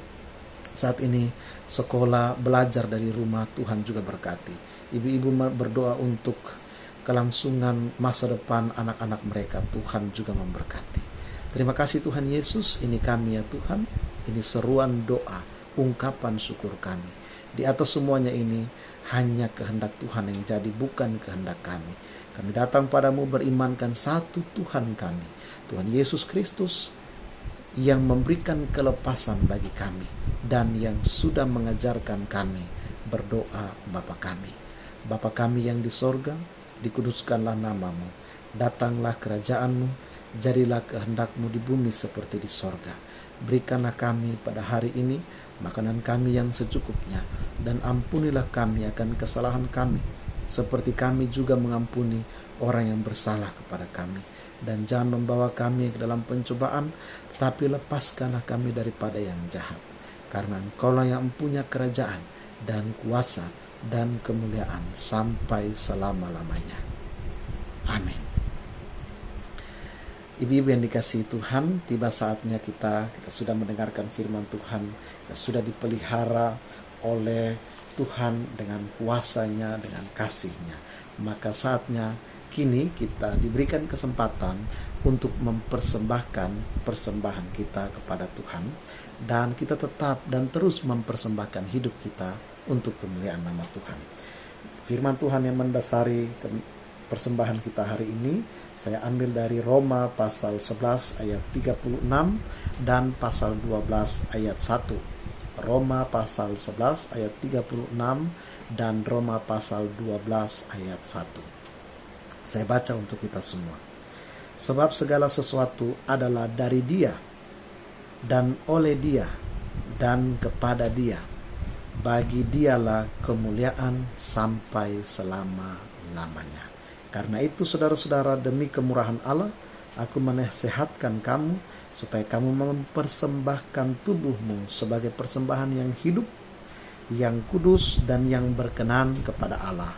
Speaker 1: saat ini sekolah, belajar dari rumah, Tuhan juga berkati. Ibu-ibu berdoa untuk kelangsungan masa depan anak-anak mereka, Tuhan juga memberkati. Terima kasih Tuhan Yesus. Ini kami ya Tuhan, ini seruan doa, ungkapan syukur kami. Di atas semuanya ini hanya kehendak Tuhan yang jadi, bukan kehendak kami. Kami datang padamu berimankan satu Tuhan kami, Tuhan Yesus Kristus, yang memberikan kelepasan bagi kami, dan yang sudah mengajarkan kami berdoa Bapa kami. Bapa kami yang di sorga, dikuduskanlah namamu, datanglah kerajaanmu, jadilah kehendakmu di bumi seperti di sorga. Berikanlah kami pada hari ini makanan kami yang secukupnya, dan ampunilah kami akan kesalahan kami, seperti kami juga mengampuni orang yang bersalah kepada kami. Dan jangan membawa kami ke dalam pencobaan, tetapi lepaskanlah kami daripada yang jahat. Karena Engkaulah yang mempunyai kerajaan dan kuasa dan kemuliaan sampai selama-lamanya. Amin. Ibu-ibu yang dikasihi Tuhan, tiba saatnya kita sudah mendengarkan firman Tuhan, kita sudah dipelihara oleh Tuhan dengan kuasanya, dengan kasihnya. Maka saatnya kini kita diberikan kesempatan untuk mempersembahkan persembahan kita kepada Tuhan, dan kita tetap dan terus mempersembahkan hidup kita untuk kemuliaan nama Tuhan. Firman Tuhan yang mendasari persembahan kita hari ini saya ambil dari Roma pasal 11 ayat 36 dan pasal 12 ayat 1. Roma pasal 11 ayat 36 dan Roma pasal 12 ayat 1. Saya baca untuk kita semua. Sebab segala sesuatu adalah dari Dia, dan oleh Dia, dan kepada Dia. Bagi Dialah kemuliaan sampai selama-lamanya. Karena itu saudara-saudara, demi kemurahan Allah, aku menasihatkan kamu supaya kamu mempersembahkan tubuhmu sebagai persembahan yang hidup, yang kudus, dan yang berkenan kepada Allah.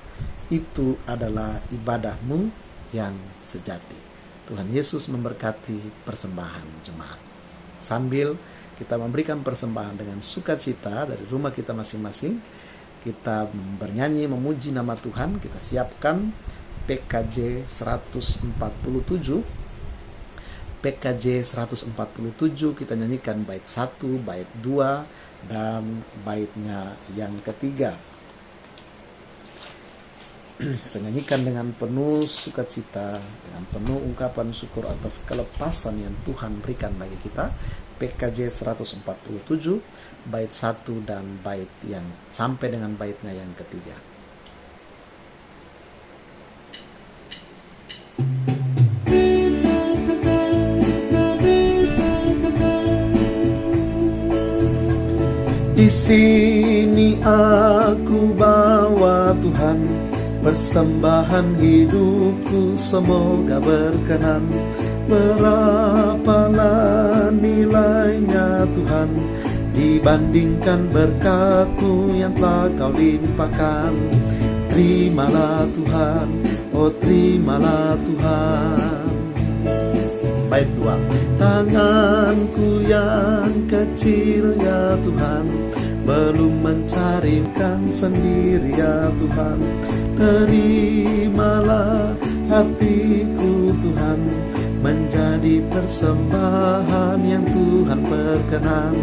Speaker 1: Itu adalah ibadahmu yang sejati. Tuhan Yesus memberkati persembahan jemaat. Sambil kita memberikan persembahan dengan sukacita dari rumah kita masing-masing, kita bernyanyi memuji nama Tuhan. Kita siapkan PKJ 147. PKJ 147 kita nyanyikan bait 1, bait 2, dan baitnya yang ketiga. Kita nyanyikan dengan penuh sukacita, dengan penuh ungkapan syukur atas kelepasan yang Tuhan berikan bagi kita. PKJ 147 bait 1 dan bait yang sampai dengan baitnya yang ketiga. Di sini aku bawa Tuhan, persembahan hidupku semoga berkenan. Berapalah nilainya Tuhan dibandingkan berkat-Mu yang telah Kau limpahkan. Terimalah Tuhan, oh terimalah Tuhan. Bait 2. Tanganku yang kecil ya Tuhan, belum mencarikan sendiri ya Tuhan. Terimalah hatiku Tuhan, menjadi persembahan yang Tuhan berkenan.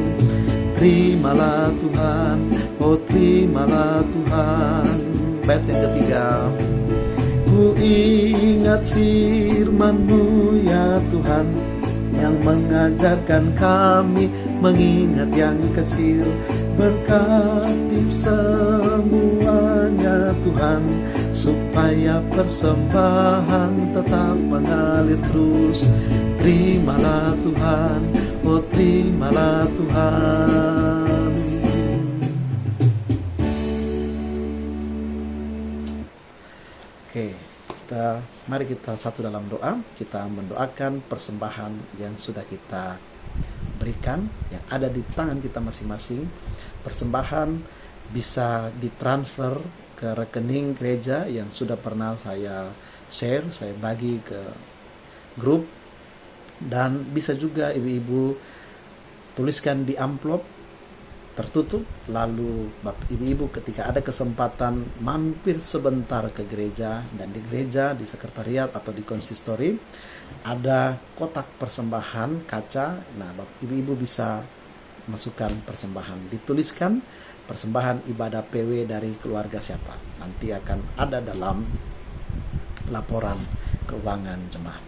Speaker 1: Terimalah Tuhan, oh terimalah Tuhan. Bait yang ketiga. Ku ingat firman-Mu ya Tuhan, yang mengajarkan kami mengingat yang kecil. Berkati semuanya Tuhan, supaya persembahan tetap mengalir terus. Terimalah Tuhan, oh terimalah Tuhan. Oke, mari kita satu dalam doa. Kita mendoakan persembahan yang sudah kita berikan, yang ada di tangan kita masing-masing. Persembahan bisa ditransfer ke rekening gereja yang sudah pernah saya share, saya bagi ke grup. Dan bisa juga ibu-ibu tuliskan di amplop tertutup, lalu ibu-ibu ketika ada kesempatan mampir sebentar ke gereja, dan di gereja, di sekretariat atau di konsistori ada kotak persembahan kaca. Nah, ibu-ibu bisa masukkan persembahan, dituliskan persembahan ibadah PW dari keluarga siapa, nanti akan ada dalam laporan keuangan jemaat.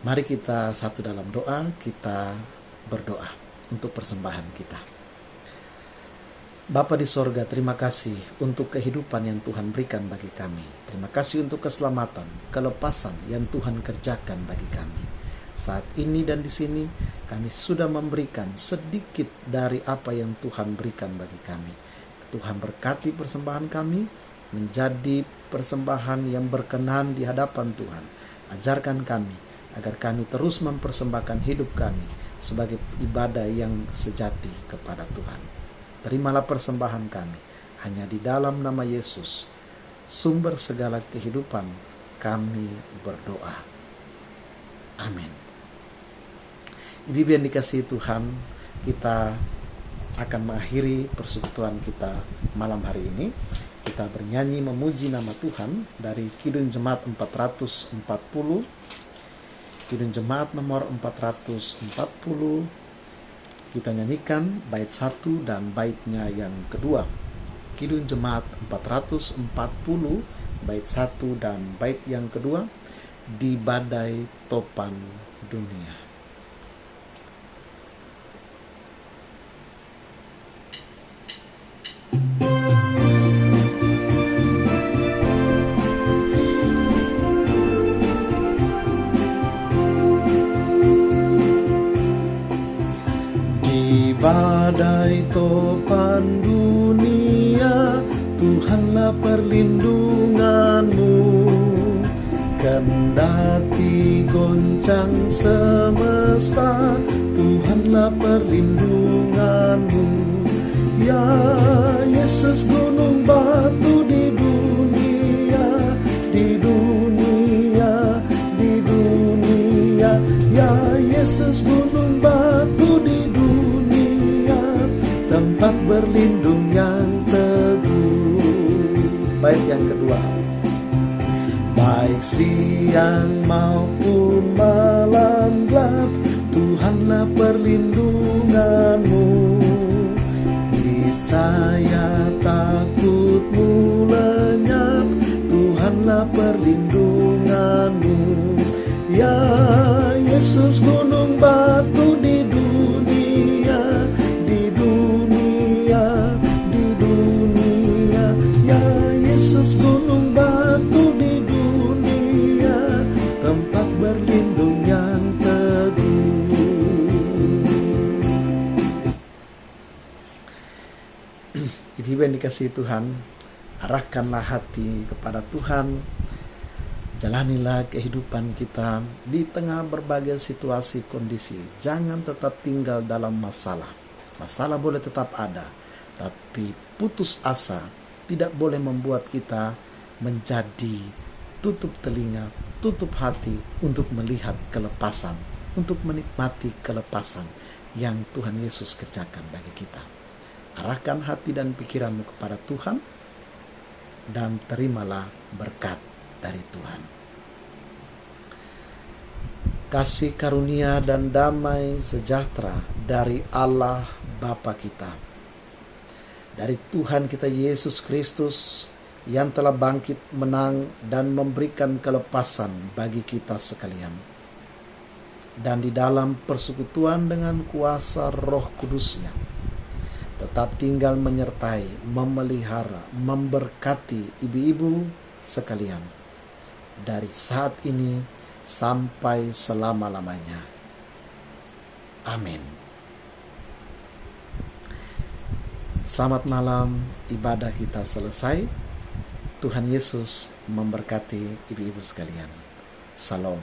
Speaker 1: Mari kita satu dalam doa, kita berdoa untuk persembahan kita. Bapa di sorga, terima kasih untuk kehidupan yang Tuhan berikan bagi kami. Terima kasih untuk keselamatan, kelepasan yang Tuhan kerjakan bagi kami. Saat ini dan di sini kami sudah memberikan sedikit dari apa yang Tuhan berikan bagi kami. Tuhan berkati persembahan kami menjadi persembahan yang berkenan di hadapan Tuhan. Ajarkan kami agar kami terus mempersembahkan hidup kami sebagai ibadah yang sejati kepada Tuhan. Terimalah persembahan kami, hanya di dalam nama Yesus, sumber segala kehidupan, kami berdoa. Amin. Ibu yang dikasihi Tuhan, kita akan mengakhiri persekutuan kita malam hari ini. Kita bernyanyi memuji nama Tuhan dari Kidung Jemaat 440. Kidung Jemaat nomor 440. Kita nyanyikan bait 1 dan baitnya yang kedua. Kidung Jemaat 440, bait 1 dan bait yang kedua. Di badai topan dunia. Badai topan dunia, Tuhanlah perlindunganmu. Kendati goncang semesta, Tuhanlah perlindunganmu. Ya Yesus gunung batu di dunia, di dunia, di dunia. Ya Yesus gunung batu di dunia, tempat berlindung yang teguh. Bait yang kedua. Baik siang maupun malam gelap, Tuhanlah perlindunganmu. Niscaya takutmu lenyap, Tuhanlah perlindunganmu. Ya Yesus gunung batu di dunia, di dunia, di dunia. Ya Yesus gunung batu di dunia, tempat berlindung yang teguh. Ibu yang dikasihi Tuhan, arahkanlah hati kepada Tuhan. Jalanilah kehidupan kita di tengah berbagai situasi kondisi. Jangan tetap tinggal dalam masalah. Masalah boleh tetap ada, tapi putus asa tidak boleh membuat kita menjadi tutup telinga, tutup hati untuk melihat kelepasan, untuk menikmati kelepasan yang Tuhan Yesus kerjakan bagi kita. Arahkan hati dan pikiranmu kepada Tuhan dan terimalah berkat dari Tuhan. Kasih karunia dan damai sejahtera dari Allah Bapa kita, dari Tuhan kita Yesus Kristus yang telah bangkit menang dan memberikan kelepasan bagi kita sekalian, dan di dalam persekutuan dengan kuasa Roh Kudus-Nya tetap tinggal menyertai, memelihara, memberkati ibu-ibu sekalian dari saat ini sampai selama-lamanya. Amin. Selamat malam, ibadah kita selesai. Tuhan Yesus memberkati ibu-ibu sekalian. Salam.